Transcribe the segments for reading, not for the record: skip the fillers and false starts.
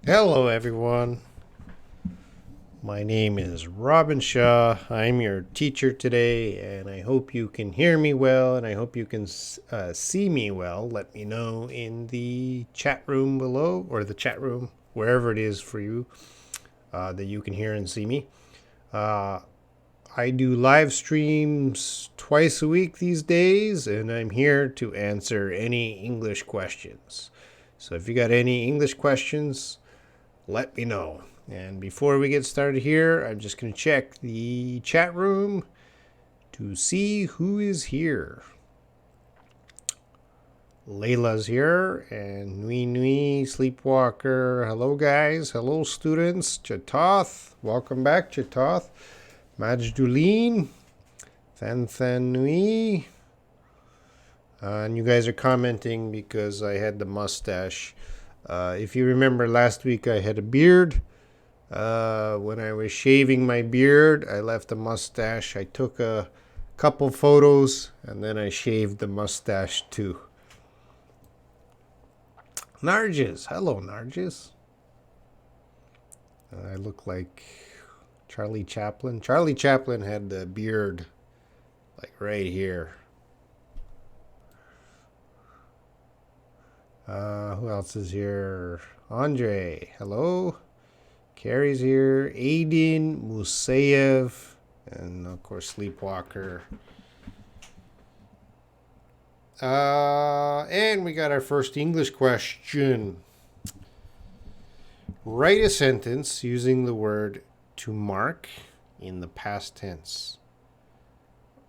Hello, everyone. My name is Robin Shaw. I'm your teacher today, and I hope you can hear me well, and I hope you can see me well. Let me know in the chat room below, or the chat room, wherever it is for you, that you can hear and see me. Uh, I do live streams twice a week these days, and I'm here to answer any English questions. So if you got any English questions, let me know. And before we get started here, I'm just going to check the chat room to see who is here. Layla's here, and Nui Nui, Sleepwalker. Hello, guys. Hello, students. Chatoth. Welcome back, Chatoth. Majduleen. Than Nui. And you guys are commenting because I had the mustache. If you remember last week, I had a beard. When I was shaving my beard, I left a mustache. I took a couple photos and then I shaved the mustache too. Nargis. Hello, Nargis. I look like Charlie Chaplin. Charlie Chaplin had the beard like right here. Who else is here? Andre. Hello. Carrie's here. Aiden, Musayev, and of course Sleepwalker. And we got our first English question. Write a sentence using the word to mark in the past tense.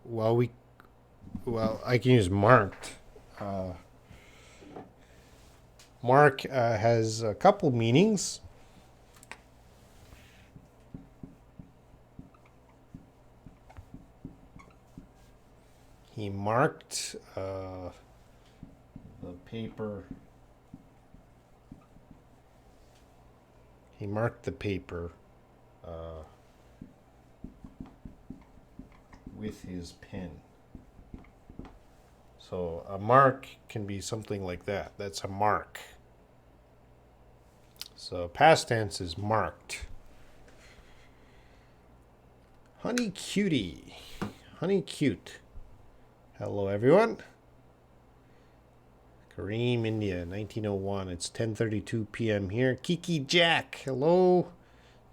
Well, I can use marked. Mark has a couple meanings. He marked the paper. He marked the paper with his pen. So a mark can be something like that. That's a mark. So past tense is marked. Honey cutie. Honey cute. Hello, everyone. Kareem, India, 1901. It's 10:32 p.m. here. Kiki Jack. Hello.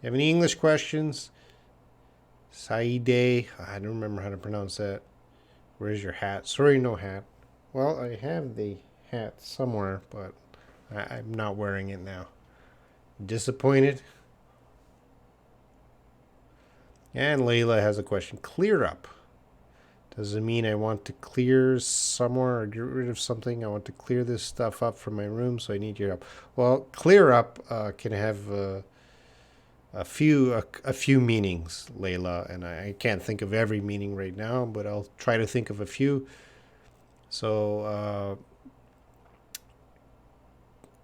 You have any English questions? Saide. I don't remember how to pronounce that. Where's your hat? Sorry, no hat. Well, I have the hat somewhere, but I'm not wearing it now. Disappointed? And Layla has a question. Clear up. Does it mean I want to clear somewhere or get rid of something? I want to clear this stuff up from my room, so I need your help. Well, clear up can have a few meanings, Layla, and I can't think of every meaning right now, but I'll try to think of a few. So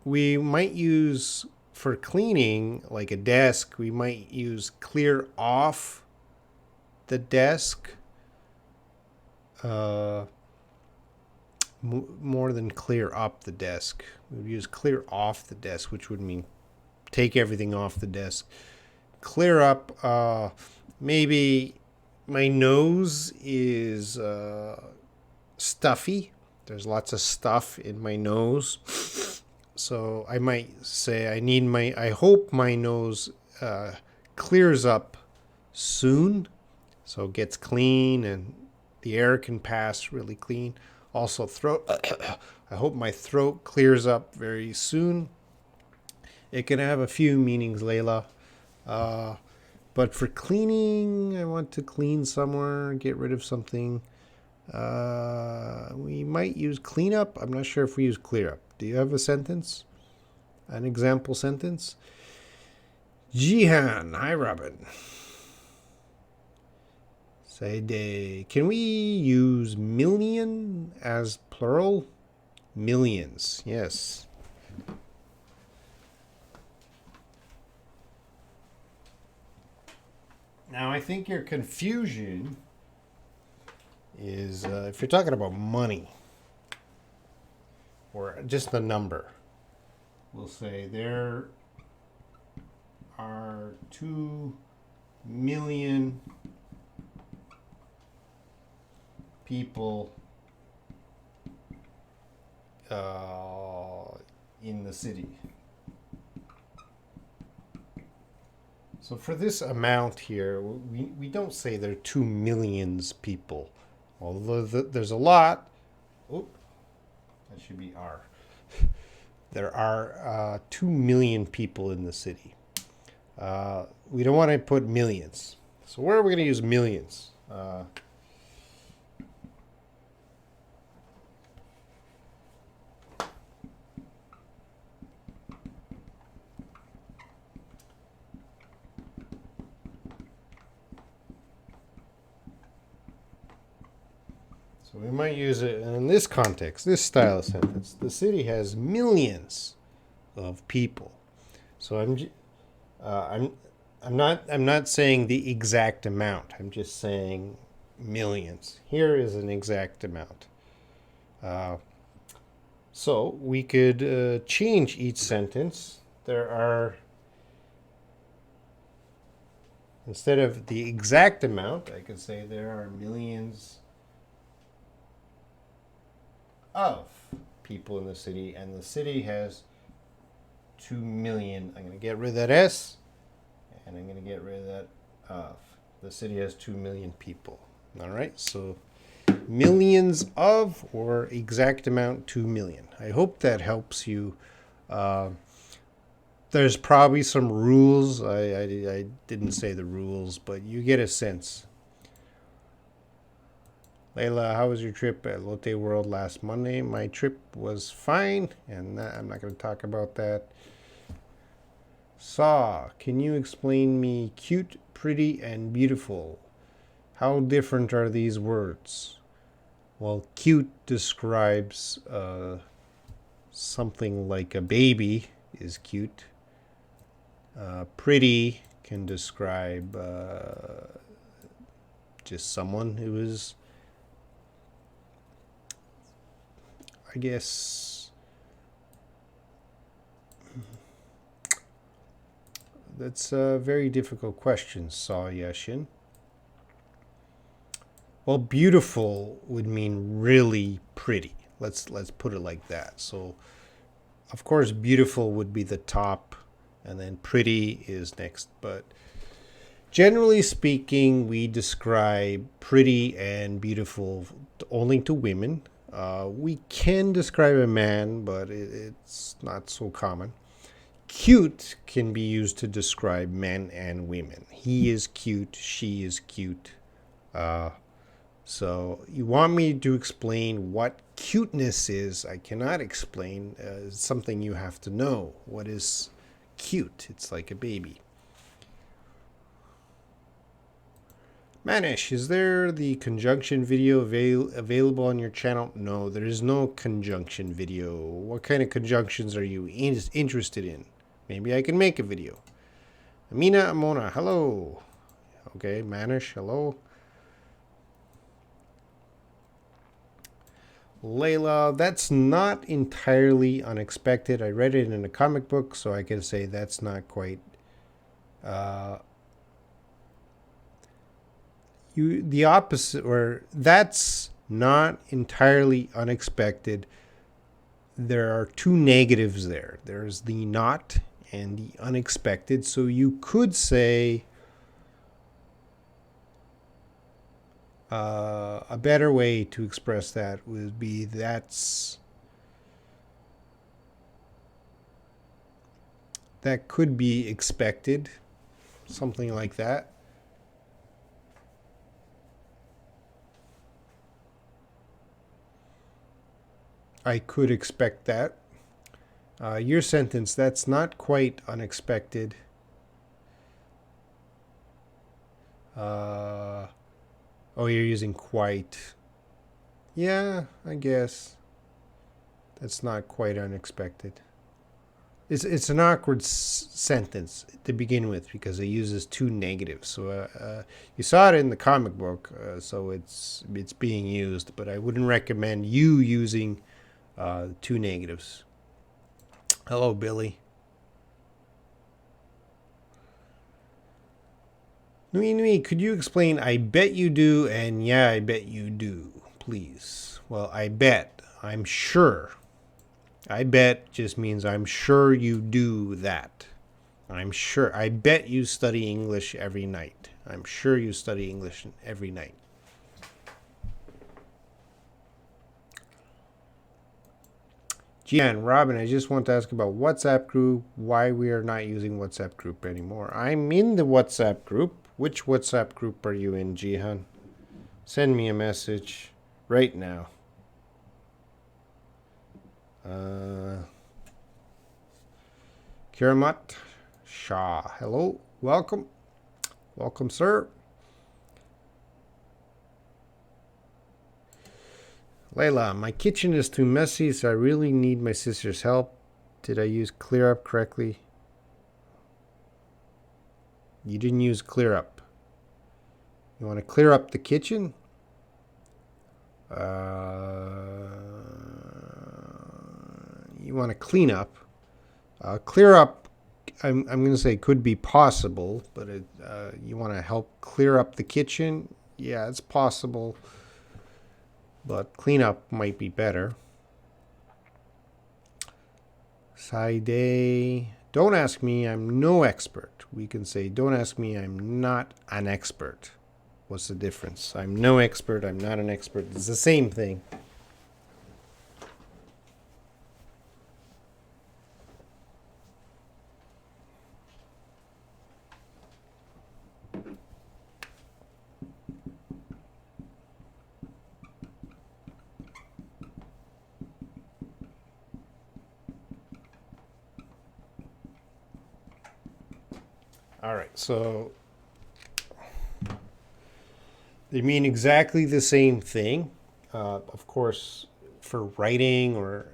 we might use for cleaning, like a desk, we might use clear off the desk. More than clear up the desk. We would use clear off the desk, which would mean take everything off the desk. Clear up, maybe my nose is stuffy. There's lots of stuff in my nose. So I might say I hope my nose clears up soon. So it gets clean and the air can pass really clean. Also, throat. I hope my throat clears up very soon. It can have a few meanings, Layla. But for cleaning, I want to clean somewhere, get rid of something. We might use clean up. I'm not sure if we use clear up. Do you have a sentence? An example sentence? Jihan. Hi, Robin. Can we use million as plural? Millions, yes. Now, I think your confusion is if you're talking about money or just the number, we'll say there are 2 million people in the city. So for this amount here, we don't say there are 2 millions people. Although there's a lot. Oh, that should be R. There are 2 million people in the city. We don't want to put millions. So where are we going to use millions? So we might use it in this context, this style of sentence. The city has millions of people. So I'm not saying the exact amount. I'm just saying millions. Here is an exact amount. So we could change each sentence. There are, instead of the exact amount, I could say there are millions of people in the city, and the city has 2 million. I'm going to get rid of that S, and I'm going to get rid of that of. The city has 2 million people. All right, so millions of, or exact amount, 2 million. I hope that helps you. There's probably some rules. I didn't say the rules, but you get a sense. Layla, how was your trip at Lotte World last Monday? My trip was fine, and I'm not going to talk about that. Saw, can you explain me cute, pretty, and beautiful? How different are these words? Well, cute describes something like a baby is cute. Pretty can describe just someone who is, I guess, that's a very difficult question, Saw Yashin. Well, beautiful would mean really pretty. Let's put it like that. So, of course, beautiful would be the top, and then pretty is next. But generally speaking, we describe pretty and beautiful only to women. We can describe a man, but it's not so common. Cute can be used to describe men and women. He is cute. She is cute. So you want me to explain what cuteness is? I cannot explain. It's something you have to know. What is cute? It's like a baby. Manish, is there the conjunction video available on your channel? No, there is no conjunction video. What kind of conjunctions are you interested in? Maybe I can make a video. Amina Amona, hello. Okay, Manish, hello. Layla, that's not entirely unexpected. I read it in a comic book, so I can say that's not quite the opposite, or that's not entirely unexpected. There are two negatives there. There's the not and the unexpected. So you could say a better way to express that would be that could be expected, something like that. I could expect that. Your sentence, that's not quite unexpected. Oh, you're using quite. Yeah, I guess. That's not quite unexpected. It's an awkward sentence to begin with because it uses two negatives. So you saw it in the comic book, so it's being used. But I wouldn't recommend you using two negatives. Hello, Billy. Nui Nui, could you explain I bet you do and yeah, I bet you do, please? Well, I bet. I'm sure. I bet just means I'm sure you do that. I'm sure. I bet you study English every night. I'm sure you study English every night. Gian, Robin, I just want to ask about WhatsApp group, why we are not using WhatsApp group anymore. I'm in the WhatsApp group. Which WhatsApp group are you in, Jihan? Send me a message right now. Kiramat Shah. Hello. Welcome. Welcome, sir. Layla, my kitchen is too messy, so I really need my sister's help. Did I use clear up correctly? You didn't use clear up. You want to clear up the kitchen? You want to clean up. Clear up, I'm going to say could be possible, but you want to help clear up the kitchen? Yeah, it's possible, but clean up might be better. Saide, don't ask me, I'm no expert. We can say, don't ask me, I'm not an expert. What's the difference? I'm no expert, I'm not an expert. It's the same thing. All right, so they mean exactly the same thing. Of course, for writing or,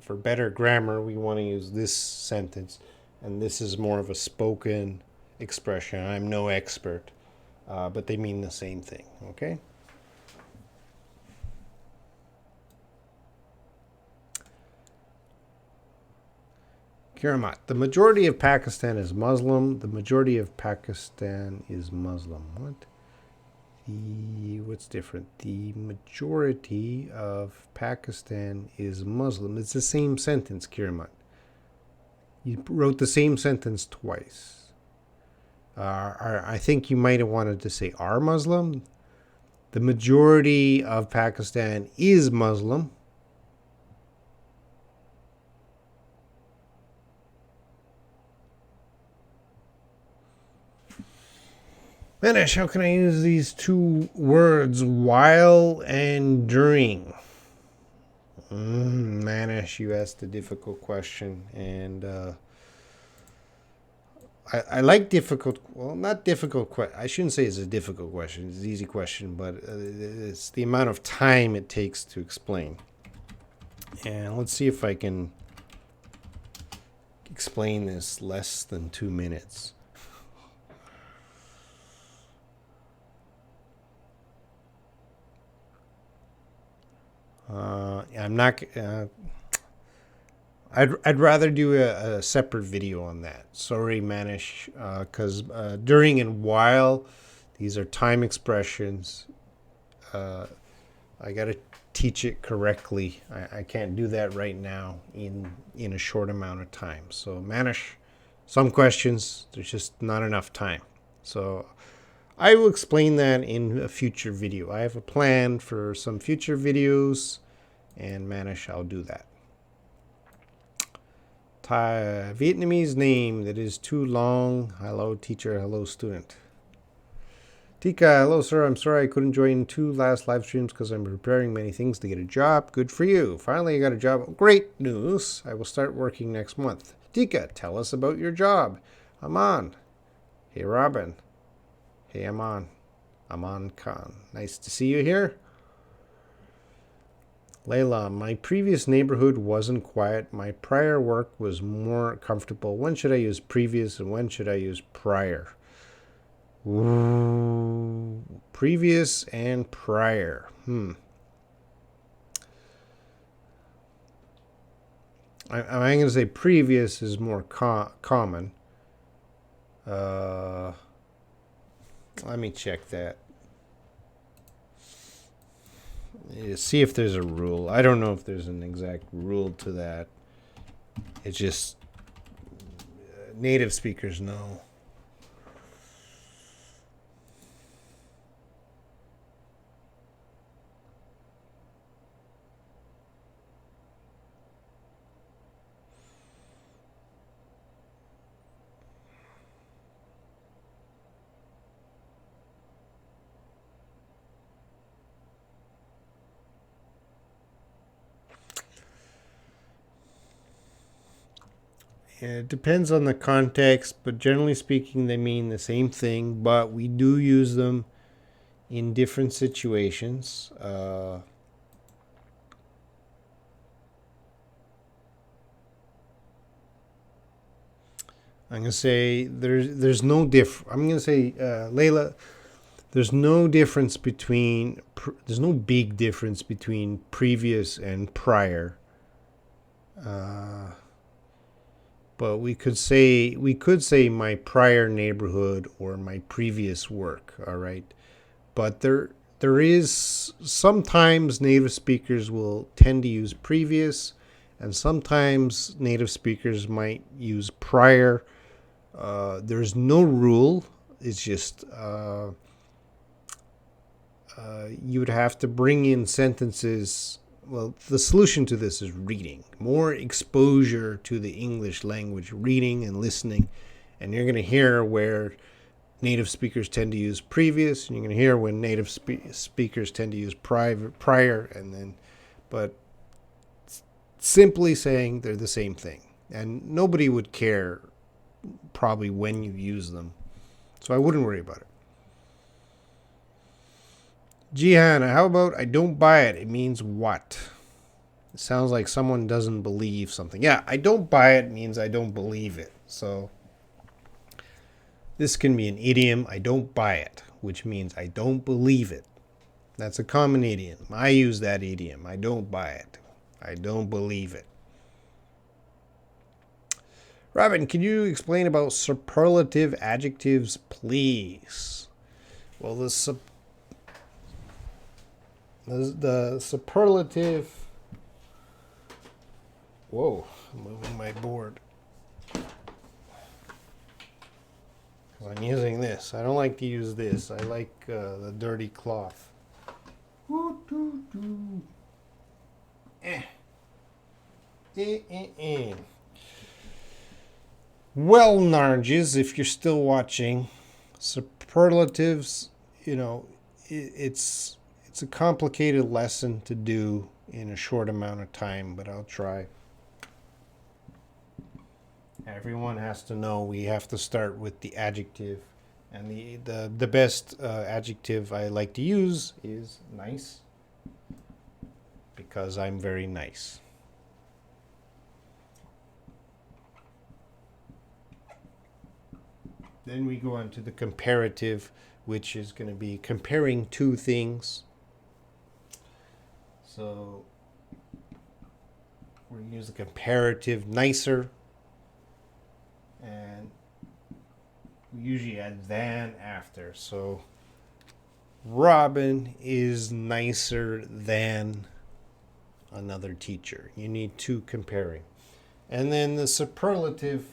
for better grammar, we want to use this sentence. And this is more of a spoken expression. I'm no expert, but they mean the same thing, okay? Kiramat, the majority of Pakistan is Muslim. The majority of Pakistan is Muslim. What? What's different? The majority of Pakistan is Muslim. It's the same sentence, Kiramat. You wrote the same sentence twice. I think you might have wanted to say are Muslim. The majority of Pakistan is Muslim. Manish, how can I use these two words, while and during? Manish, you asked a difficult question, and I like difficult. Well, not difficult. I shouldn't say it's a difficult question. It's an easy question, but it's the amount of time it takes to explain. And let's see if I can explain this less than 2 minutes. I'm not. I'd rather do a separate video on that. Sorry, Manish, because during and while, these are time expressions. I got to teach it correctly. I can't do that right now in a short amount of time. So, Manish, some questions, there's just not enough time. So I will explain that in a future video. I have a plan for some future videos, and Manish, I'll do that. Thai Vietnamese name that is too long. Hello, teacher. Hello, student. Tika, hello, sir. I'm sorry I couldn't join 2 last live streams because I'm preparing many things to get a job. Good for you. Finally, you got a job. Great news. I will start working next month. Tika, tell us about your job. Aman. Hey, Robin. Hey, Aman. Aman Khan. Nice to see you here. Layla, my previous neighborhood wasn't quiet. My prior work was more comfortable. When should I use previous and when should I use prior? Ooh, previous and prior. I'm going to say previous is more common. Let me check that. See if there's a rule. I don't know if there's an exact rule to that. It's just native speakers know. It depends on the context, but generally speaking, they mean the same thing, but we do use them in different situations. I'm going to say there's no I'm going to say, Layla, there's no difference between, there's no big difference between previous and prior. But we could say my prior neighborhood or my previous work, all right? But there is sometimes native speakers will tend to use previous, and sometimes native speakers might use prior. There's no rule. It's just you would have to bring in sentences. Well, the solution to this is reading. More exposure to the English language, reading and listening. And you're going to hear where native speakers tend to use previous, and you're going to hear when native speakers tend to use prior, and then, but simply saying they're the same thing. And nobody would care probably when you use them. So I wouldn't worry about it. Jihan, how about I don't buy it? It means what? It sounds like someone doesn't believe something. Yeah, I don't buy it means I don't believe it. So this can be an idiom, I don't buy it, which means I don't believe it. That's a common idiom. I use that idiom. I don't buy it. I don't believe it. Robin, can you explain about superlative adjectives, please? Well, the superlative. Whoa, I'm moving my board. I'm using this. I don't like to use this. I like the dirty cloth. Well, Narges, if you're still watching, superlatives, it's a complicated lesson to do in a short amount of time, but I'll try. Everyone has to know we have to start with the adjective, and the best adjective I like to use is nice, because I'm very nice. Then we go on to the comparative, which is going to be comparing two things. So we're going to use the comparative nicer, and we usually add than after. So Robin is nicer than another teacher. You need two comparing. And then the superlative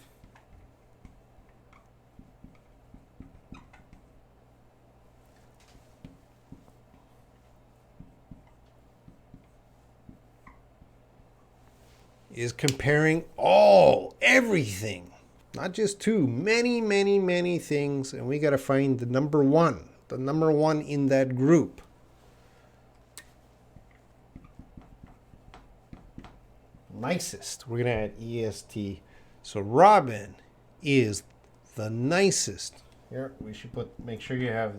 is comparing everything, not just two, many things, and we got to find the number one in that group. Nicest, we're going to add est. So Robin is the nicest. Here, we should make sure you have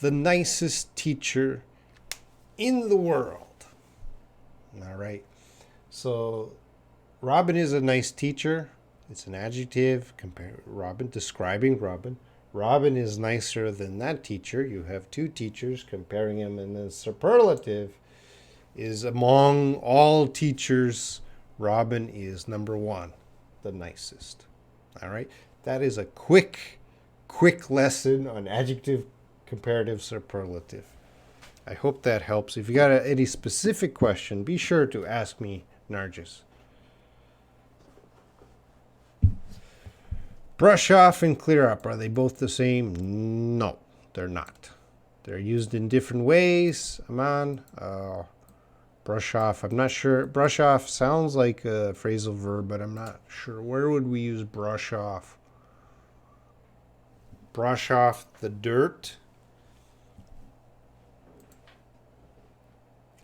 the nicest teacher in the world. All right. So Robin is a nice teacher. It's an adjective. Robin, describing Robin. Robin is nicer than that teacher. You have two teachers comparing them, and the superlative is among all teachers, Robin is number one, the nicest. All right. That is a quick quick lesson on adjective, comparative, superlative. I hope that helps. If you got any specific question, be sure to ask me, Nargis. Brush off and clear up. Are they both the same? No, they're not. They're used in different ways. Aman. Brush off. I'm not sure. Brush off sounds like a phrasal verb, but I'm not sure. Where would we use brush off? Brush off the dirt.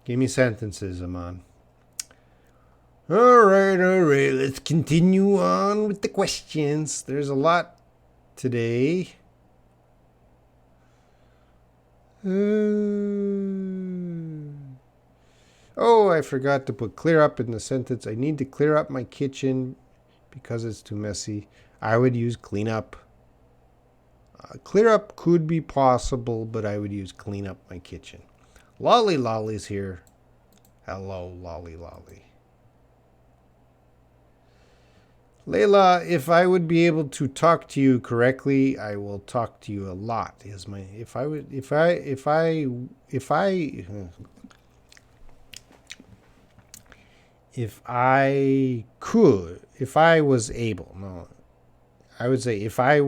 Give me sentences, Aman. All right. Let's continue on with the questions. There's a lot today. Oh, I forgot to put clear up in the sentence. I need to clear up my kitchen because it's too messy. I would use clean up. Clear up could be possible, but I would use clean up my kitchen. Lolly's here. Hello, Lolly. Layla, if I would be able to talk to you correctly, I will talk to you a lot. Is my if I was able. No, I would say if I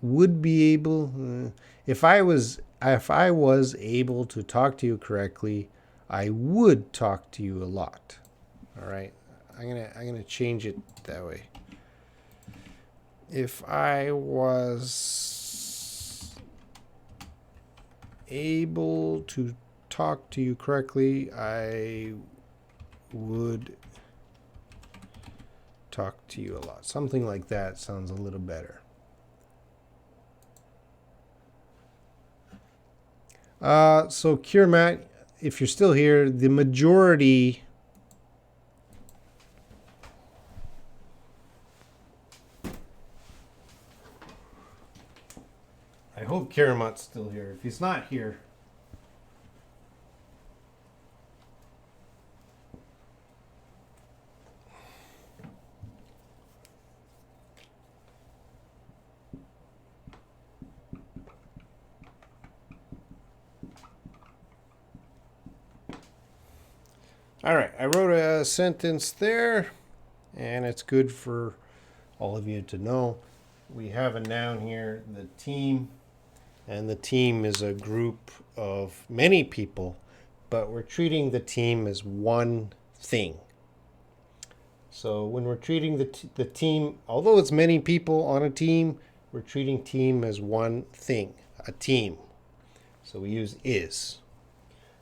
would be able. If I was able to talk to you correctly, I would talk to you a lot. All right. I'm gonna change it that way. If I was able to talk to you correctly, I would talk to you a lot. Something like that sounds a little better. So Kirmat, if you're still here, the majority I hope Karamat's still here. If he's not here, all right, I wrote a sentence there, and it's good for all of you to know. We have a noun here, the team, and the team is a group of many people, but we're treating the team as one thing. So when we're treating the team, although it's many people on a team, we're treating team as one thing, a team. So we use is.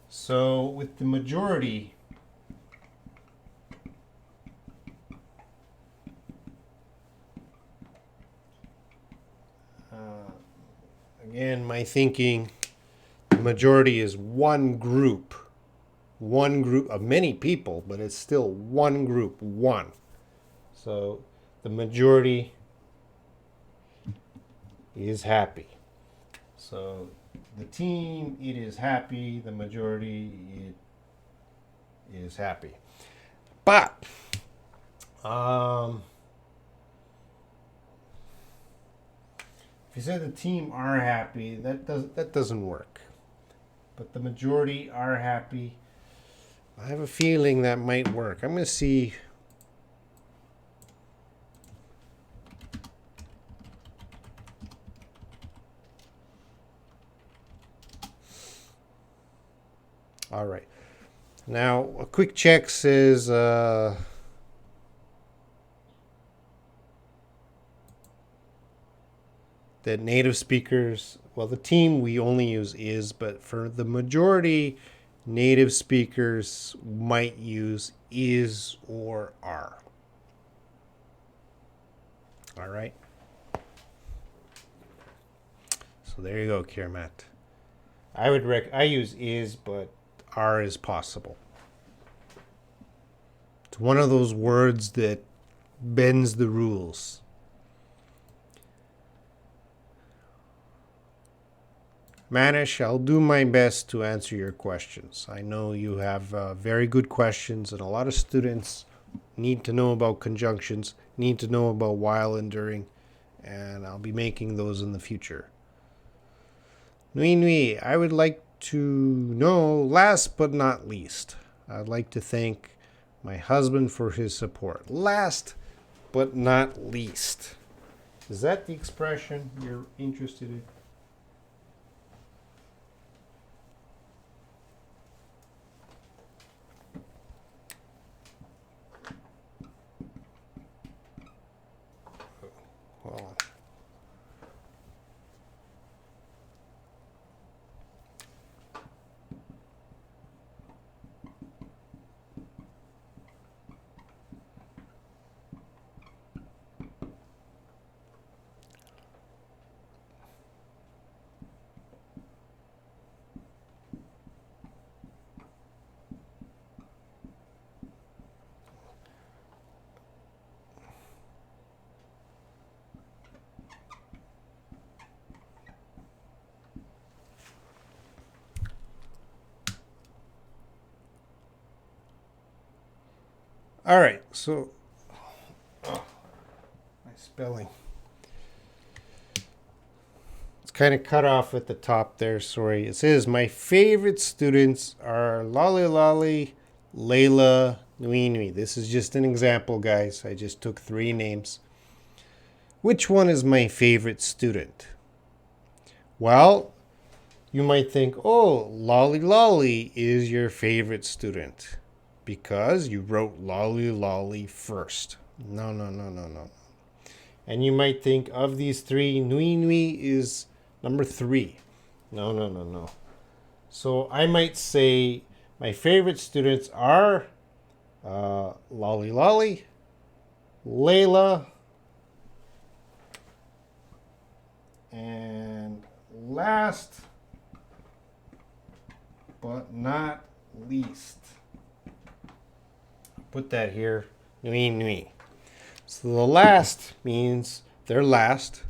So with the majority, again, my thinking, the majority is one group of many people, but it's still one group, one. So the majority is happy. So the team, it is happy. The majority, it is happy. But if you say the team are happy, that doesn't work. But the majority are happy. I have a feeling that might work. I'm going to see. All right. Now, a quick check says that native speakers, well, the team we only use is, but for the majority, native speakers might use is or are. All right. So there you go, Kirmat. I use is, but are is possible. It's one of those words that bends the rules. Manish, I'll do my best to answer your questions. I know you have very good questions, and a lot of students need to know about conjunctions, need to know about while and during, and I'll be making those in the future. Nui nui, I would like to know, last but not least, I'd like to thank my husband for his support. Last but not least. Is that the expression you're interested in? Well, all right, so my spelling. It's kind of cut off at the top there, sorry. It says, my favorite students are Lolly Lolly, Layla, Nui Nui. This is just an example, guys. I just took 3 names. Which one is my favorite student? Well, you might think, oh, Lolly Lolly is your favorite student because you wrote Lolly Lolly first. No. And you might think of these 3, Nui Nui is number 3. No. So I might say my favorite students are Lolly Lolly, Layla, and last but not least, put that here, Nui Nui. So the last means they're last,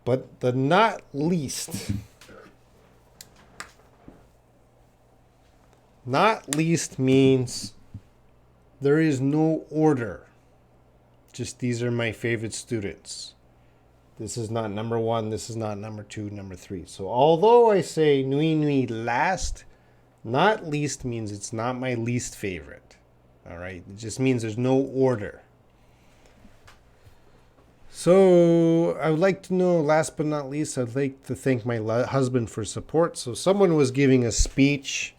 but the not least, not least means there is no order. Just these are my favorite students. This is not number 1, this is not number 2, number 3. So although I say Nui Nui last, not least means it's not my least favorite. All right? It just means there's no order. So I would like to know, last but not least, I'd like to thank my husband for support. So someone was giving a speech.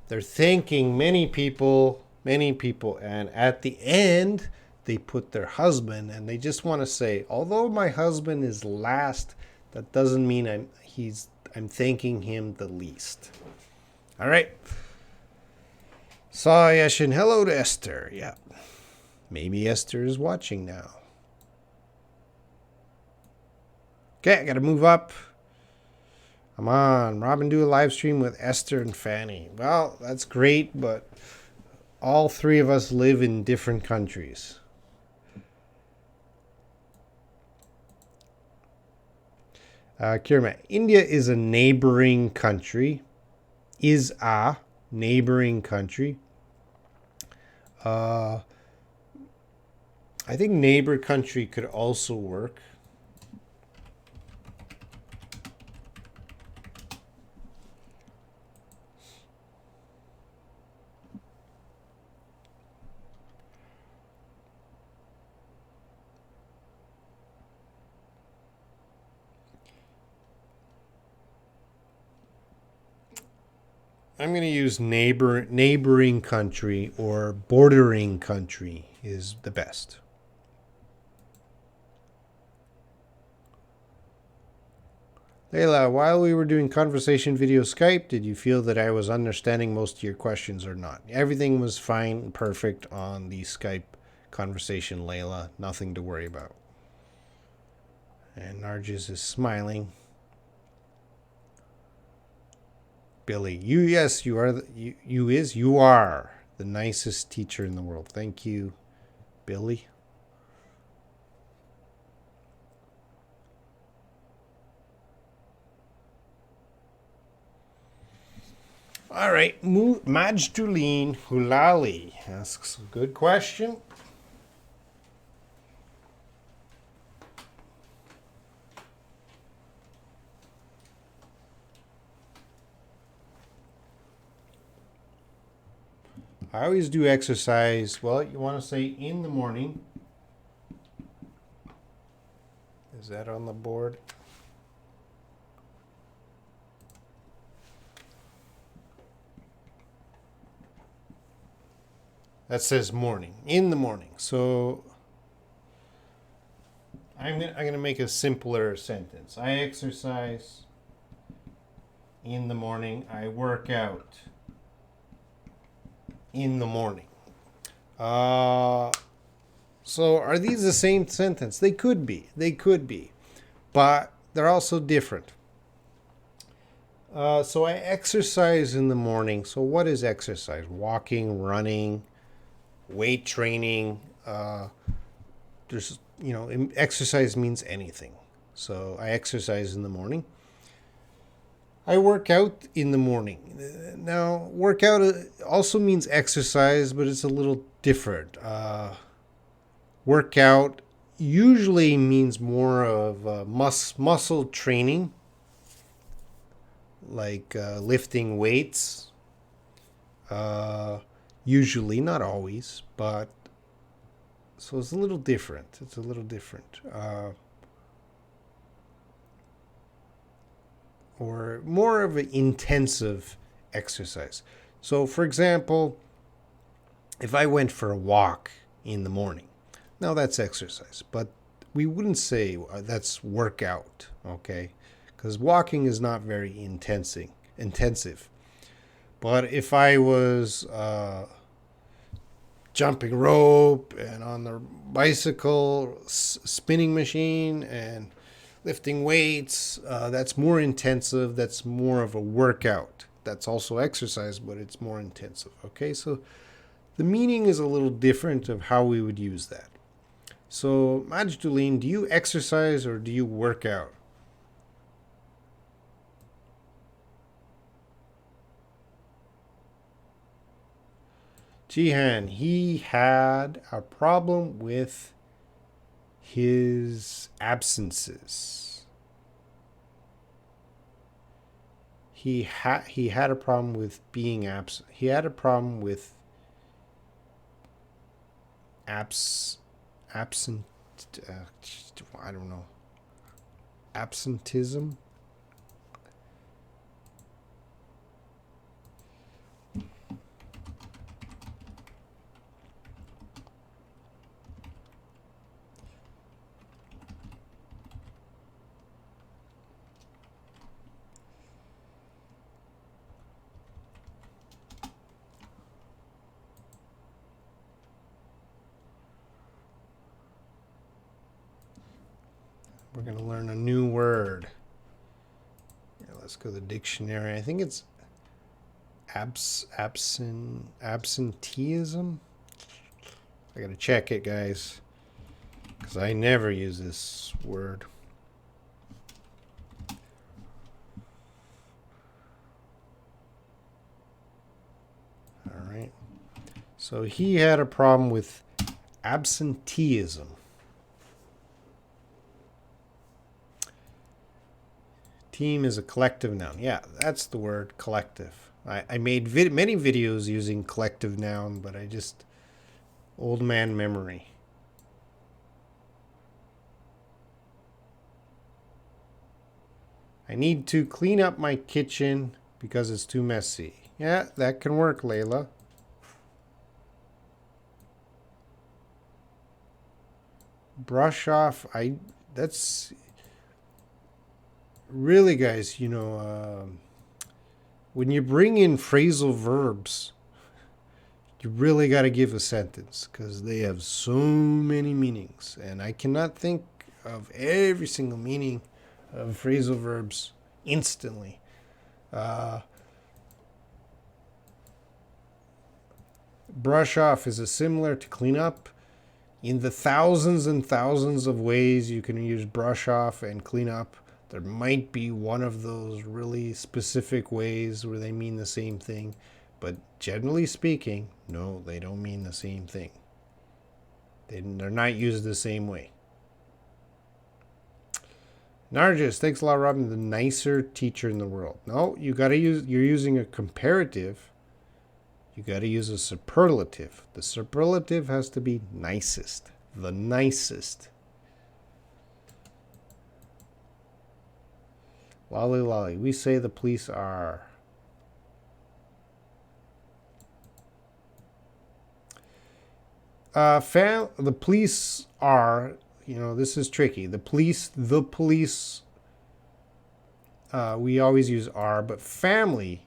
They're thanking many people, and at the end, they put their husband, and they just want to say, although my husband is last, that doesn't mean I'm thanking him the least. All right. Sayashin, hello to Esther. Yeah. Maybe Esther is watching now. Okay, I got to move up. Come on, Robin, do a live stream with Esther and Fanny. Well, that's great, but all 3 of us live in different countries. Kirma, India is a neighboring country. Is a neighboring country. I think neighbor country could also work. I'm going to use neighboring country, or bordering country is the best. Layla, while we were doing conversation video Skype, did you feel that I was understanding most of your questions or not? Everything was fine and perfect on the Skype conversation, Layla. Nothing to worry about. And Nargis is smiling. Billy, you are the nicest teacher in the world. Thank you, Billy. All right, Majduline Hulali asks a good question. I always do exercise. Well, you want to say in the morning. Is that on the board? That says morning, in the morning. So I'm gonna make a simpler sentence. I exercise in the morning. I work out in the morning. So are these the same sentence? They could be. They could be, but they're also different. So I exercise in the morning. So what is exercise? Walking, running, weight training. There's exercise means anything. So I exercise in the morning. I work out in the morning. Now, workout also means exercise, but it's a little different. Workout usually means more of muscle training, like lifting weights. Usually, not always, but so it's a little different. It's a little different. Or more of an intensive exercise. So, for example, if I went for a walk in the morning, now that's exercise, but we wouldn't say that's workout, okay? Because walking is not very intensive. But if I was jumping rope and on the bicycle, spinning machine, and lifting weights, that's more intensive. That's more of a workout. That's also exercise, but it's more intensive. Okay, so the meaning is a little different of how we would use that. So, Majduline, do you exercise or do you work out? Jihan, he had a problem with his absences. He had a problem with being absent. He had a problem with absent. I don't know. Absentism. We're going to learn a new word. Yeah, let's go to the dictionary. I think it's absenteeism. I got to check it, guys, because I never use this word. All right. So he had a problem with absenteeism. Team is a collective noun. Yeah, that's the word, collective. I made many videos using collective noun, but I just, old man memory. I need to clean up my kitchen because it's too messy. Yeah, that can work, Layla. Brush off. That's really, guys, when you bring in phrasal verbs, you really got to give a sentence because they have so many meanings. And I cannot think of every single meaning of phrasal verbs instantly. Brush off is similar to clean up. In the thousands and thousands of ways you can use brush off and clean up, there might be one of those really specific ways where they mean the same thing. But generally speaking, no, they don't mean the same thing. They're not used the same way. Nargis, thanks a lot, Robin. The nicer teacher in the world. No, you're using a comparative. You got to use a superlative. The superlative has to be nicest. The nicest. Lolly lolly. We say the police are. The police are, this is tricky. The police, we always use are, but family,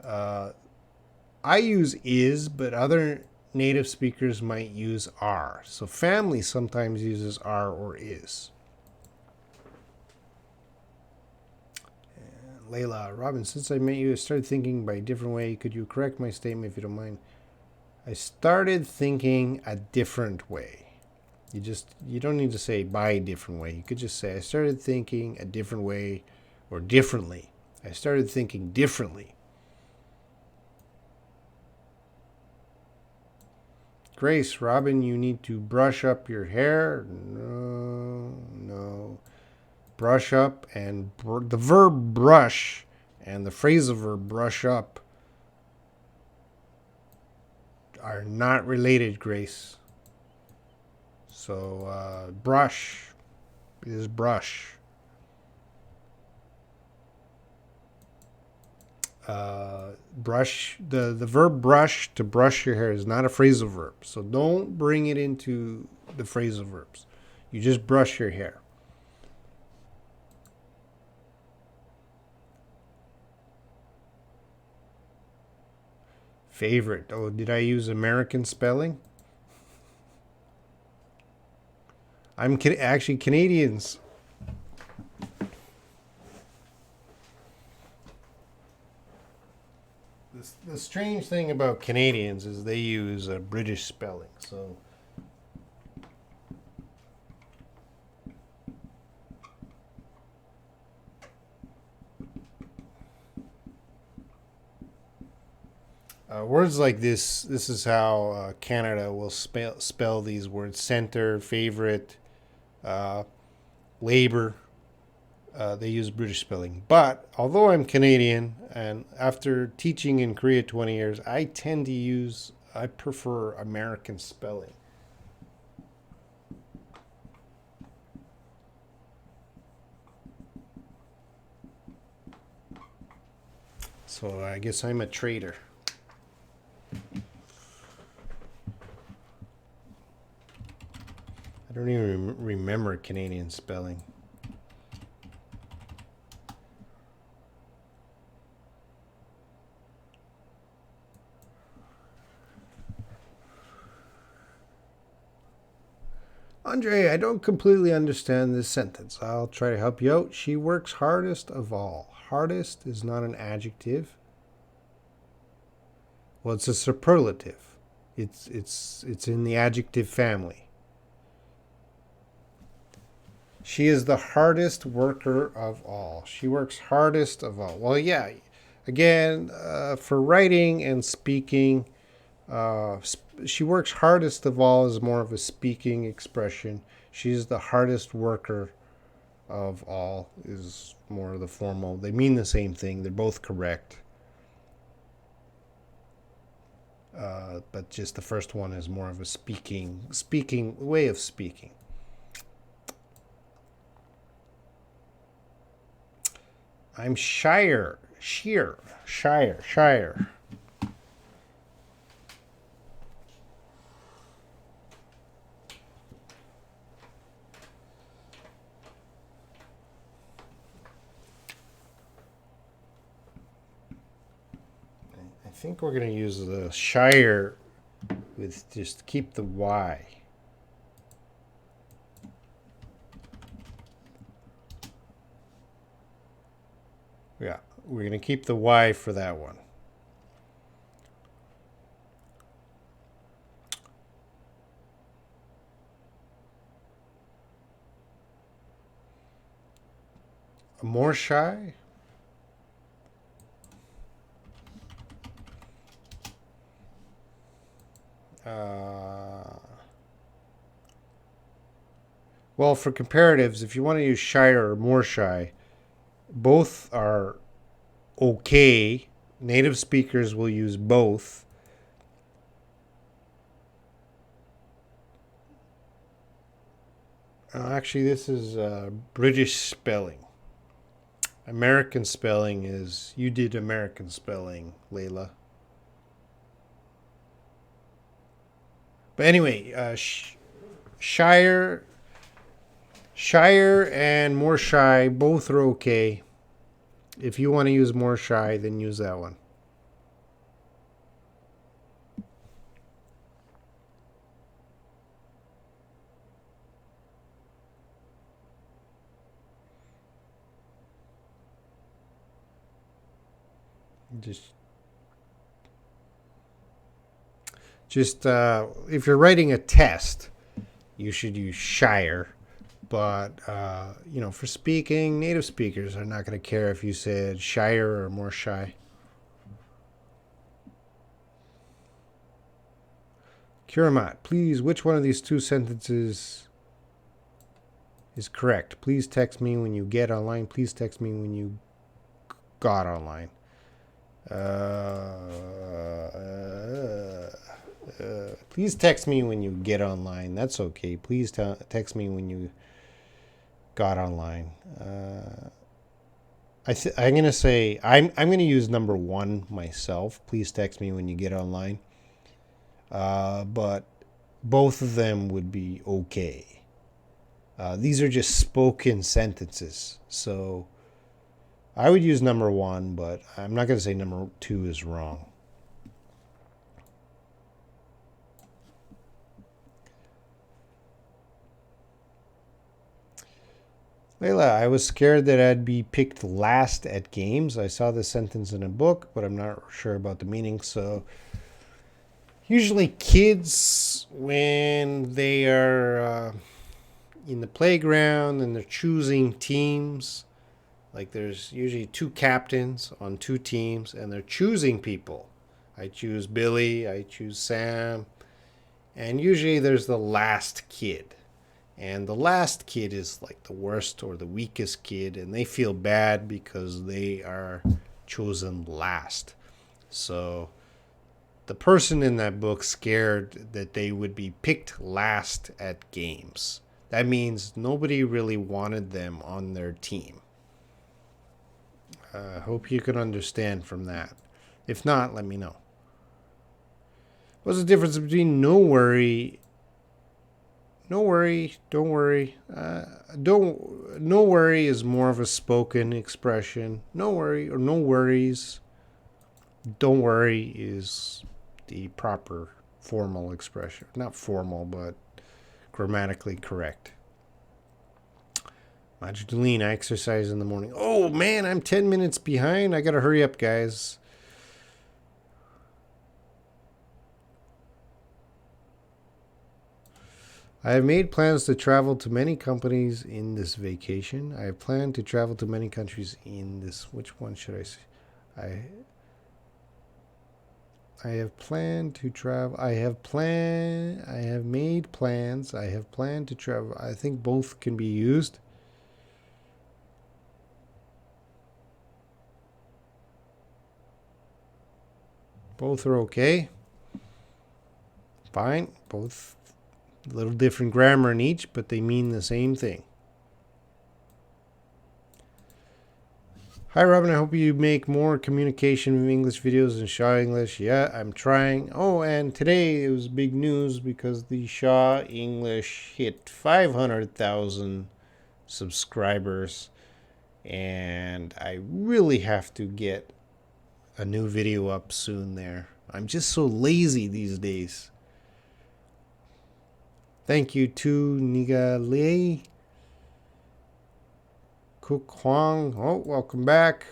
I use is, but other native speakers might use are. So family sometimes uses are or is. And Layla, Robin, since I met you, I started thinking by a different way. Could you correct my statement if you don't mind? I started thinking a different way. You don't need to say by a different way. You could just say I started thinking a different way or differently. I started thinking differently. Grace, Robin, you need to brush up your hair. No. Brush up and the verb brush and the phrasal verb brush up are not related, Grace. So brush is brush. Brush, the verb brush, to brush your hair, is not a phrasal verb. So don't bring it into the phrasal verbs. You just brush your hair. Favorite. Oh, did I use American spelling? I'm actually Canadians. The strange thing about Canadians is they use a British spelling. So words like this is how Canada will spell these words: center, favorite, labor. They use British spelling. But although I'm Canadian, and after teaching in Korea 20 years, I prefer American spelling. So I guess I'm a traitor. I don't even remember Canadian spelling. Andre, I don't completely understand this sentence. I'll try to help you out. She works hardest of all. Hardest is not an adjective. Well, it's a superlative. It's in the adjective family. She is the hardest worker of all. She works hardest of all. Well, yeah. Again, for writing and speaking, she works hardest of all is more of a speaking expression. She's the hardest worker of all is more of the formal. They mean the same thing. They're both correct. But just the first one is more of a speaking way of speaking. I'm Shire. I think we're going to use the Shire with just keep the Y. Yeah, we're going to keep the Y for that one. More shy? Well, for comparatives, if you want to use shyer or more shy, both are okay. Native speakers will use both. Actually, this is British spelling. American spelling is, you did American spelling, Layla. But anyway, Shire, Shire and more shy, both are okay. If you want to use more shy, then use that one. Just if you're writing a test, you should use Shire. But for speaking, native speakers are not going to care if you said Shire or more shy. Kiramat, please, which one of these two sentences is correct? Please text me when you get online. Please text me when you got online. Please text me when you get online. That's okay. Please text me when you got online. I'm gonna say I'm gonna use number one myself. Please text me when you get online. But both of them would be okay. These are just spoken sentences, so I would use number one, but I'm not gonna say number two is wrong. Layla, I was scared that I'd be picked last at games. I saw this sentence in a book, but I'm not sure about the meaning. So, usually, kids, when they are in the playground and they're choosing teams, like there's usually two captains on two teams, and they're choosing people. I choose Billy, I choose Sam, and usually there's the last kid. And the last kid is like the worst or the weakest kid, and they feel bad because they are chosen last. So the person in that book scared that they would be picked last at games. That means nobody really wanted them on their team. I hope you can understand from that. If not, let me know. What's the difference between no worry? No worry, don't worry. No worry is more of a spoken expression. No worry or no worries. Don't worry is the proper formal expression. Not formal, but grammatically correct. Magdalene, I exercise in the morning. Oh man, I'm 10 minutes behind. I gotta hurry up, guys. I have made plans to travel to many companies in this vacation. I have planned to travel to many countries in this. Which one should I say? I have planned to travel. I have made plans. I have planned to travel. I think both can be used. Both are okay. Fine. Both a little different grammar in each, but they mean the same thing. Hi, Robin. I hope you make more communication English videos and Shaw English. Yeah, I'm trying. Oh, and today it was big news because the Shaw English hit 500,000 subscribers. And I really have to get a new video up soon there. I'm just so lazy these days. Thank you to Nigalei Cook Huang. Oh, welcome back.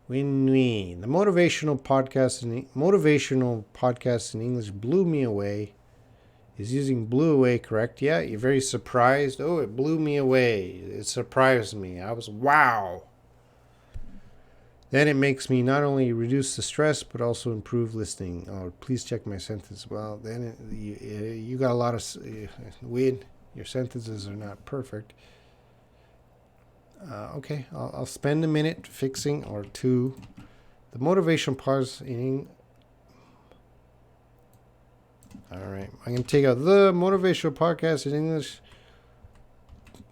Win Win. The motivational podcast in English blew me away. Is using blew away correct? Yeah, you're very surprised. Oh, it blew me away. It surprised me. I was wow. Then it makes me not only reduce the stress, but also improve listening. Oh, please check my sentence. Well, then you got a lot of weird. Your sentences are not perfect. Okay, I'll spend a minute fixing or two. The motivation pause in. All right. I'm going to take out the motivational podcast in English.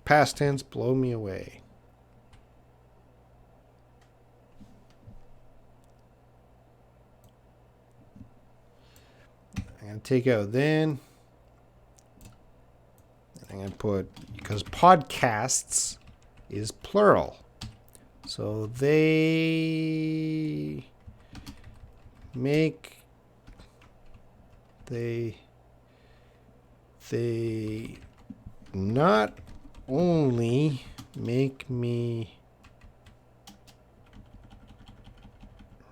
Past tense, blow me away. I'm going to take out then. I'm going to put, because podcasts is plural. So they make, they not only make me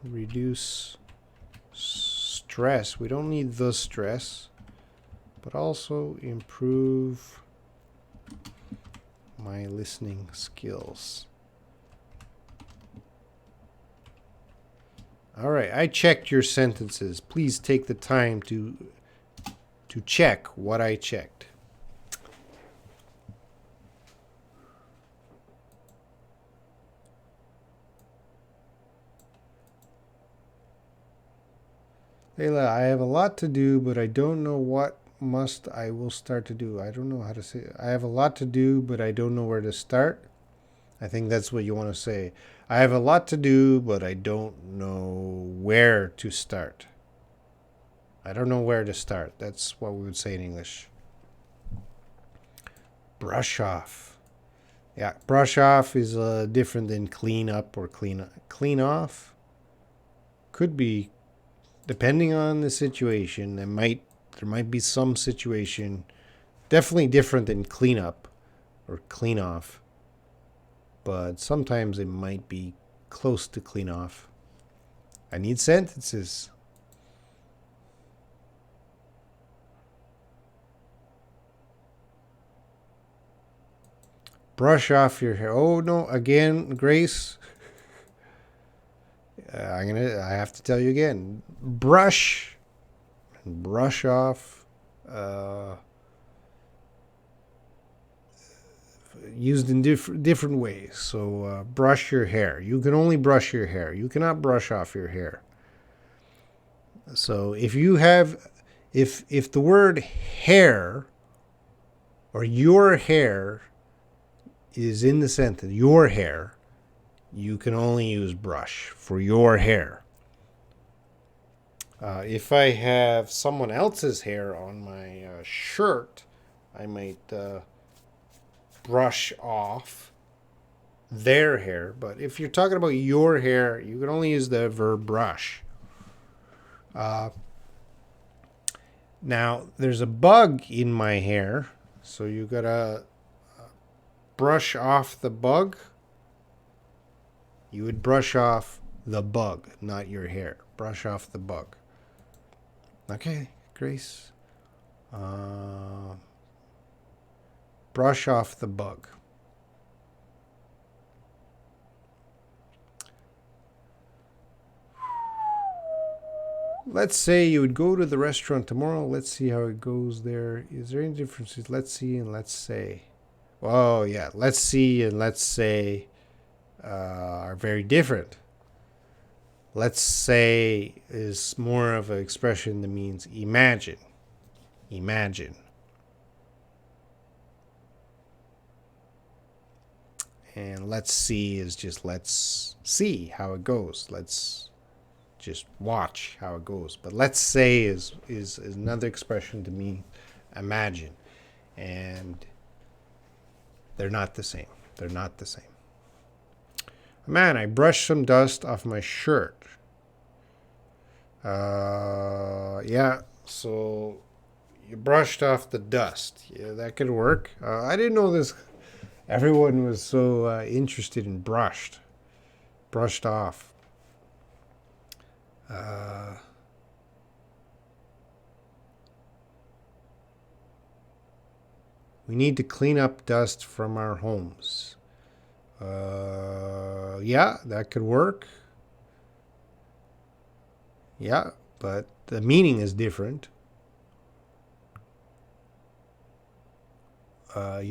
reduce stress. We don't need the stress, but also improve my listening skills. All right, I checked your sentences. Please take the time to check what I checked. Layla, I have a lot to do, but I don't know what I will start to do. I don't know how to say it. I have a lot to do, but I don't know where to start. I think that's what you want to say. I have a lot to do, but I don't know where to start. I don't know where to start. That's what we would say in English. Brush off. Yeah, brush off is different than clean up or clean off. Could be, depending on the situation. There might be some situation definitely different than clean up or clean off. But sometimes it might be close to clean off. I need sentences. Brush off your hair. Oh no, again, Grace. I have to tell you again. Brush off. Used in different ways. So brush your hair. You can only brush your hair. You cannot brush off your hair. So if you have, if the word hair or your hair is in the sentence, your hair, you can only use brush for your hair. If I have someone else's hair on my shirt, I might brush off their hair. But if you're talking about your hair, you can only use the verb brush. Now, there's a bug in my hair, so you gotta brush off the bug. You would brush off the bug, not your hair. Brush off the bug. Okay, Grace. Brush off the bug. Let's say you would go to the restaurant tomorrow. Let's see how it goes there. Is there any differences? Let's see and let's say. Oh, yeah. Let's see and let's say are very different. Let's say is more of an expression that means imagine. Imagine. And let's see is just let's see how it goes. Let's just watch how it goes. But let's say is another expression to mean imagine. And they're not the same. They're not the same. Man, I brushed some dust off my shirt. Yeah, so you brushed off the dust. Yeah, that could work. I didn't know this. Everyone was so interested in brushed off. We need to clean up dust from our homes. Yeah, that could work. Yeah, but the meaning is different. A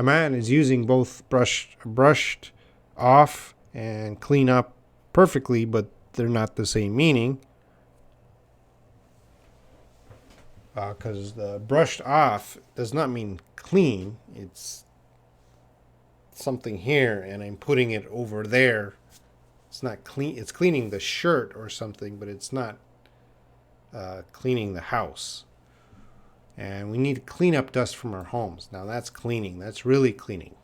man is using both brushed off and clean up perfectly, but they're not the same meaning. because the brushed off does not mean clean. It's something here, and I'm putting it over there. It's not clean. It's cleaning the shirt or something, but it's not cleaning the house. And we need to clean up dust from our homes. Now that's cleaning. That's really cleaning.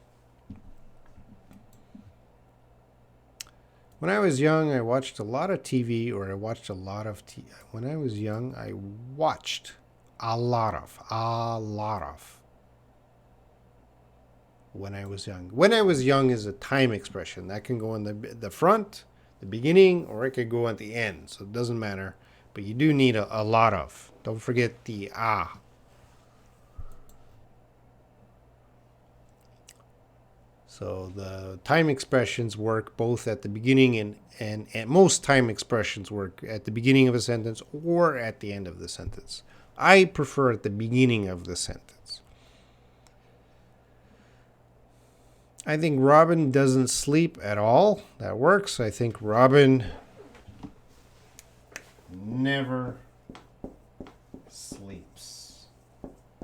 When I was young, I watched a lot of TV, or I watched a lot of TV. When I was young, I watched a lot of. When I was young. When I was young is a time expression. That can go in the front, the beginning, or it could go at the end. So it doesn't matter. But you do need a lot of. Don't forget the ah. So the time expressions work both at the beginning and most time expressions work at the beginning of a sentence or at the end of the sentence. I prefer at the beginning of the sentence. I think Robin doesn't sleep at all. That works. I think Robin never sleeps.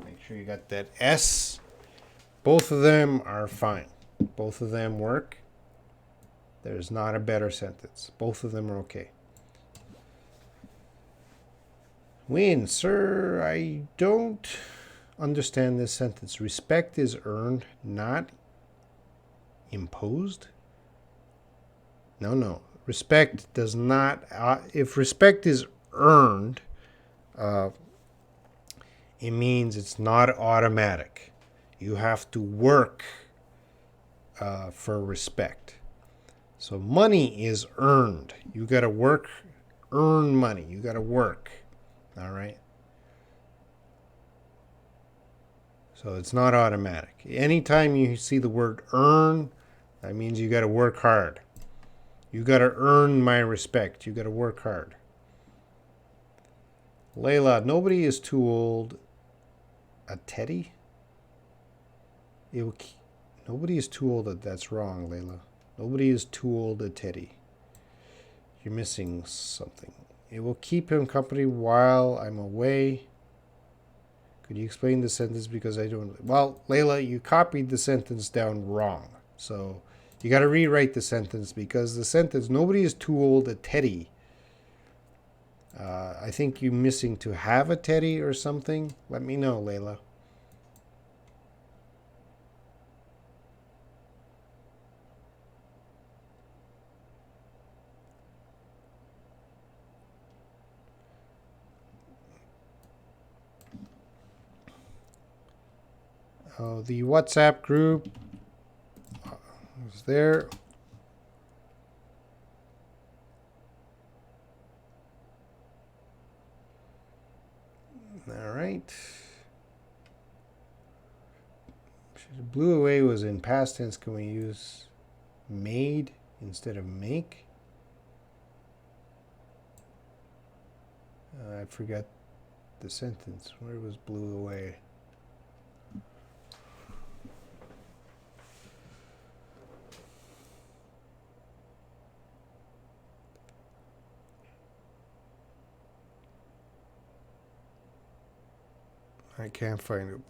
Make sure you got that S. Both of them are fine. Both of them work. There's not a better sentence. Both of them are okay. Win, sir. I don't understand this sentence. Respect is earned, not imposed. No. Respect does not. If respect is earned, it means it's not automatic. You have to work for respect. So money is earned. You got to work, earn money. You got to work. All right. So it's not automatic. Anytime you see the word earn, that means you got to work hard. You got to earn my respect. You got to work hard. Layla, nobody is too old. A Teddy? Nobody is too old. That's wrong, Layla. Nobody is too old a Teddy. You're missing something. It will keep him company while I'm away. Could you explain the sentence because I don't... Well, Layla, you copied the sentence down wrong. So you got to rewrite the sentence because the sentence, nobody is too old a Teddy. I think you're missing to have a Teddy or something. Let me know, Layla. The WhatsApp group is there. All right. Blew away was in past tense. Can we use made instead of make? I forgot the sentence. Where was blew away? I can't find it.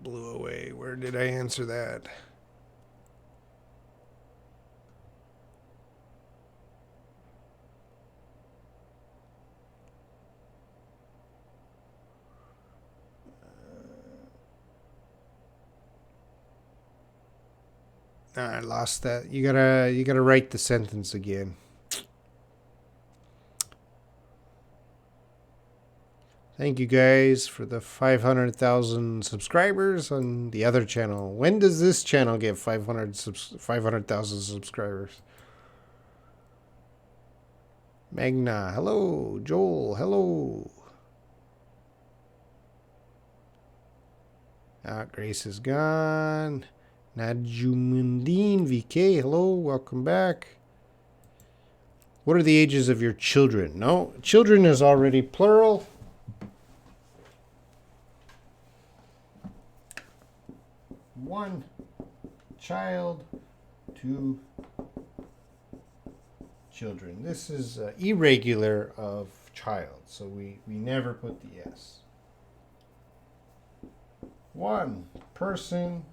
Blew away. Where did I answer that? I lost that. You gotta write the sentence again. Thank you guys for the 500,000 subscribers on the other channel. When does this channel get 500,000 subscribers? Magna, hello. Joel, hello. Grace is gone. Najumundin VK, hello. Welcome back. What are the ages of your children? No, children is already plural. One child, two children. This is irregular of child, so we never put the S. One person,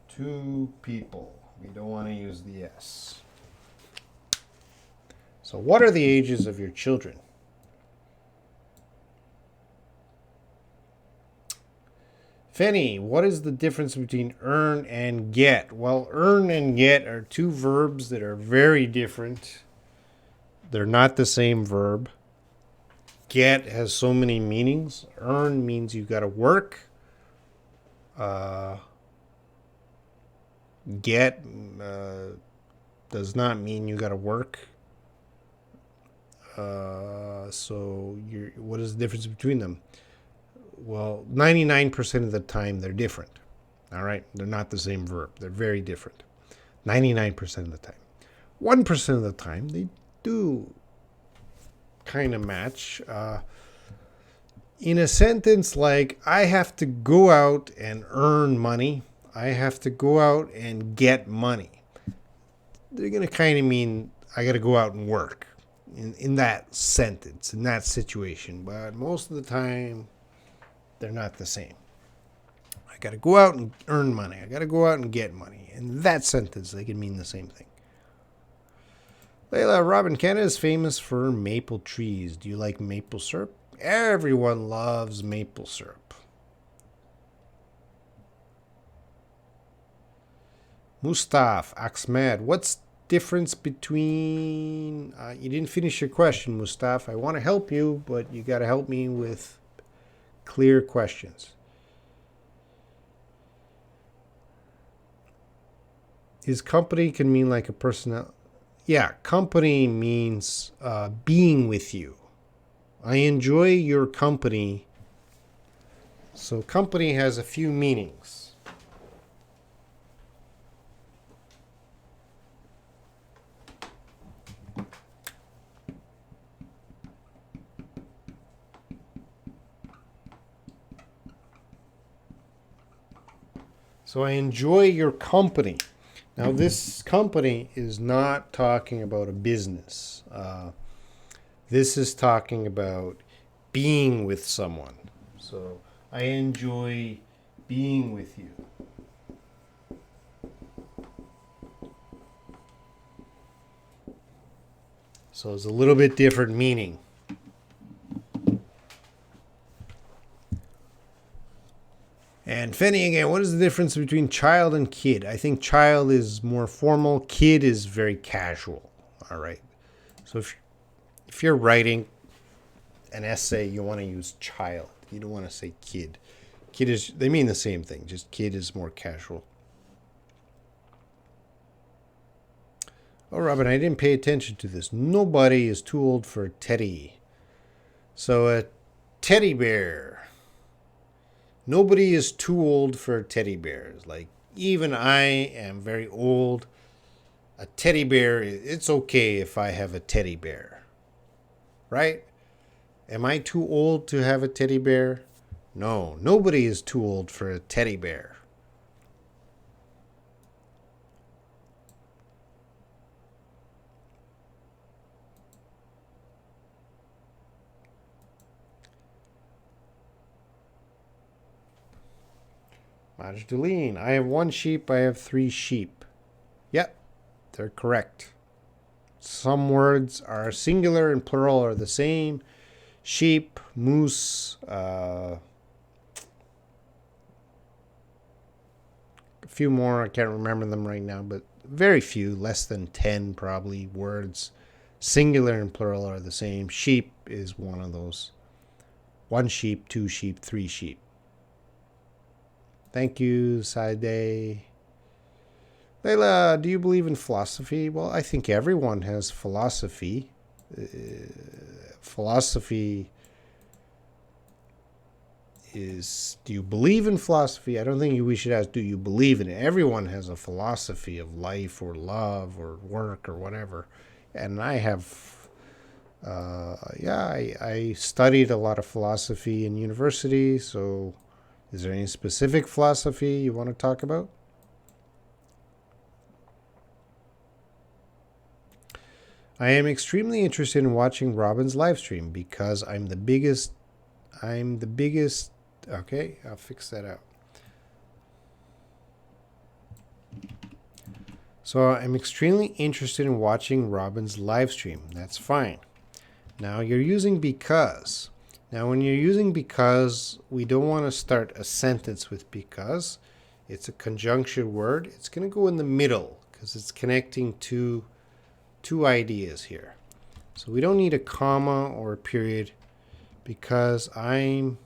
two people. We don't want to use the S. So what are the ages of your children? Fenny, what is the difference between earn and get? Well, earn and get are two verbs that are very different. They're not the same verb. Get has so many meanings. Earn means you got to work. Get does not mean you got to work. So what is the difference between them? Well, 99% of the time they're different. All right? They're not the same verb. They're very different. 99% of the time. 1% of the time they do kind of match. In a sentence like, I have to go out and earn money. I have to go out and get money. They're going to kind of mean I got to go out and work in that sentence, in that situation. But most of the time, they're not the same. I got to go out and earn money. I got to go out and get money. In that sentence, they can mean the same thing. Layla, Robin, Canada is famous for maple trees. Do you like maple syrup? Everyone loves maple syrup. Mustaf, Ahmed, what's difference between... you didn't finish your question, Mustaf. I want to help you, but you got to help me with clear questions. His company can mean like a person. Yeah, company means being with you. I enjoy your company. So company has a few meanings. So I enjoy your company. Now, this company is not talking about a business. This is talking about being with someone. So I enjoy being with you. So it's a little bit different meaning. And Fenny again, what is the difference between child and kid? I think child is more formal. Kid is very casual. All right. So if you're writing an essay, you want to use child. You don't want to say kid. Kid is, they mean the same thing. Just kid is more casual. Oh, Robin, I didn't pay attention to this. Nobody is too old for a teddy. So a teddy bear. Nobody is too old for teddy bears. Like, even I am very old. A teddy bear, it's okay if I have a teddy bear. Right? Am I too old to have a teddy bear? No, nobody is too old for a teddy bear. Majduleen, I have one sheep, I have 3 sheep. Yep, they're correct. Some words are singular and plural are the same. Sheep, moose, a few more, I can't remember them right now, but very few, less than 10 probably words. Singular and plural are the same. Sheep is one of those. 1 sheep, 2 sheep, 3 sheep. Thank you, Saide. Layla, do you believe in philosophy? Well, I think everyone has philosophy. Philosophy is, do you believe in philosophy? I don't think we should ask, do you believe in it? Everyone has a philosophy of life or love or work or whatever. And I have, I studied a lot of philosophy in university, so is there any specific philosophy you want to talk about? I am extremely interested in watching Robin's live stream because I'm the biggest Okay, I'll fix that out. So I'm extremely interested in watching Robin's live stream. That's fine. Now you're using because. Now when you're using because, we don't want to start a sentence with because. It's a conjunction word. It's going to go in the middle because it's connecting two ideas here. So we don't need a comma or a period because I'm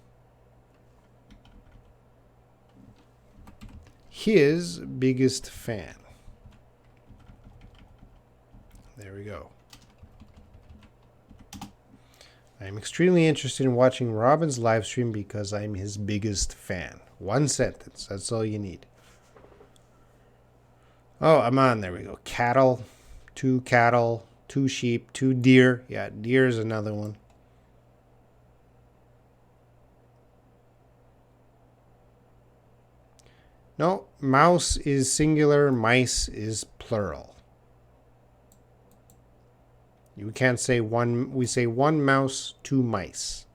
his biggest fan. There we go. I'm extremely interested in watching Robin's live stream because I'm his biggest fan. One sentence. That's all you need. Oh, I'm on. There we go. Cattle, two sheep, two deer. Yeah, deer is another one. No, mouse is singular, mice is plural. You can't say one. We say one mouse, two mice.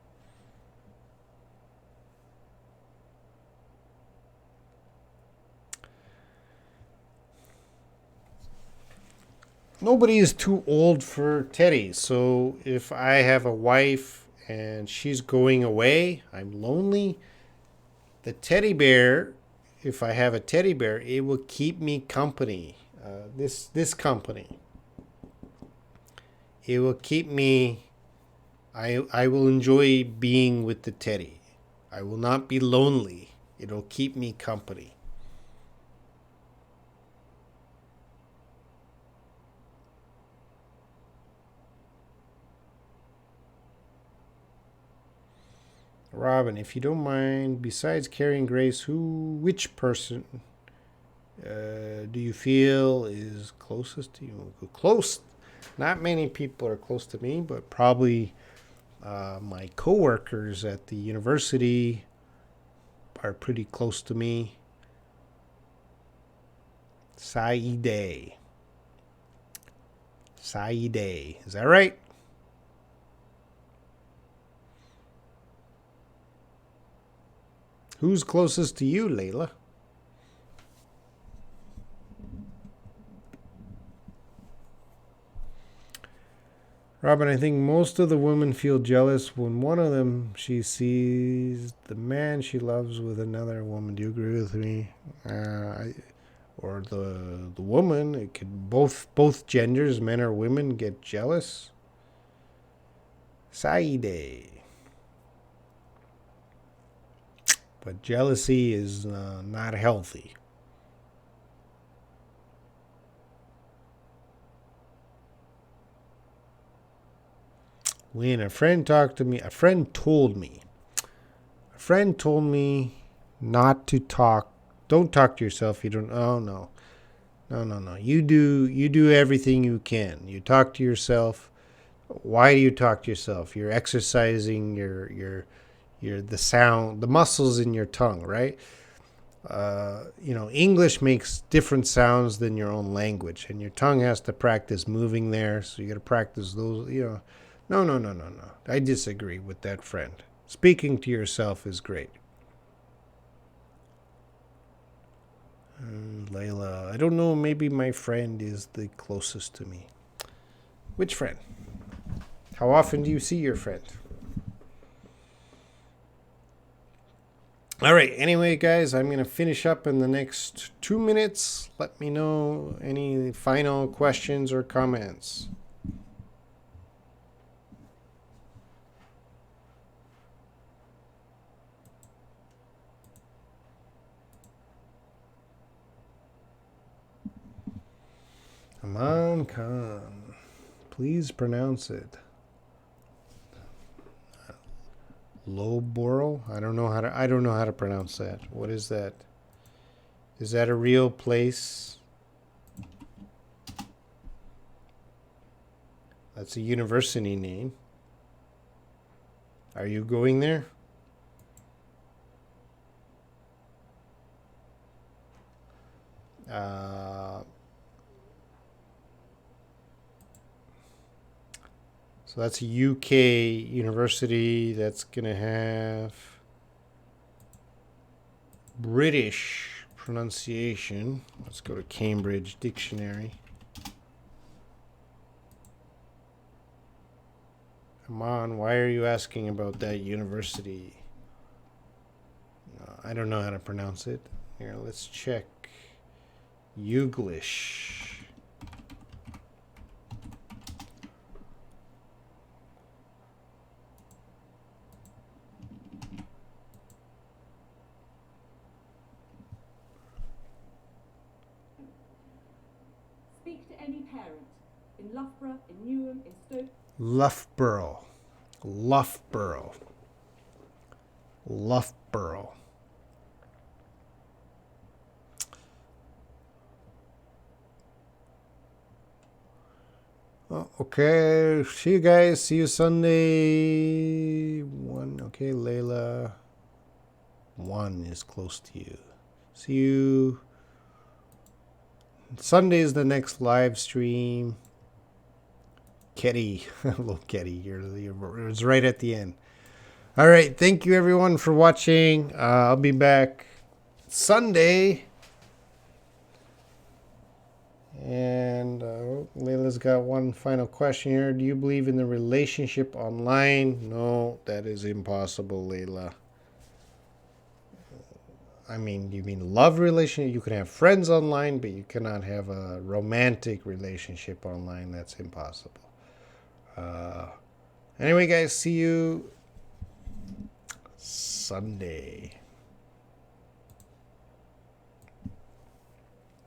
Nobody is too old for Teddy. So if I have a wife and she's going away, I'm lonely. The teddy bear, if I have a teddy bear, it will keep me company. This company. It will keep me. I will enjoy being with the teddy. I will not be lonely. It'll keep me company. Robin, if you don't mind, besides Carrie and Grace, which person do you feel is closest to you? Close. Not many people are close to me, but probably my coworkers at the university are pretty close to me. Saide. Saide. Is that right? Who's closest to you, Layla? Robin, I think most of the women feel jealous when one of them she sees the man she loves with another woman. Do you agree with me? Or the woman? It could both genders, men or women, get jealous. Saide. But jealousy is not healthy. When a friend talked to me, a friend told me not to talk. Don't talk to yourself. You don't. Oh no, no. You do everything you can. You talk to yourself. Why do you talk to yourself? You're exercising the sound, the muscles in your tongue, right? English makes different sounds than your own language, and your tongue has to practice moving there. So you got to practice those. No. I disagree with that friend. Speaking to yourself is great. Layla, I don't know. Maybe my friend is the closest to me. Which friend? How often do you see your friend? All right. Anyway, guys, I'm going to finish up in the next 2 minutes. Let me know any final questions or comments. Aman Khan. Please pronounce it. Loboro? I don't know how to pronounce that. What is that? Is that a real place? That's a university name. Are you going there? So that's a UK university that's going to have British pronunciation. Let's go to Cambridge Dictionary. Come on, why are you asking about that university? I don't know how to pronounce it. Here, let's check. Youglish. Speak to any parent in Loughborough, in Newham, in Stoke. Loughborough. Loughborough. Loughborough. Oh, okay. See you guys. See you Sunday. 1. Okay, Layla. 1 is close to you. See you. Sunday is the next live stream. Ketty. Hello, Ketty. It's right at the end. All right. Thank you, everyone, for watching. I'll be back Sunday. And Layla's got one final question here. Do you believe in the relationship online? No, that is impossible, Layla. I mean, you mean love relationship? You can have friends online, but you cannot have a romantic relationship online. That's impossible. Anyway, guys, see you Sunday.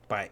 Bye.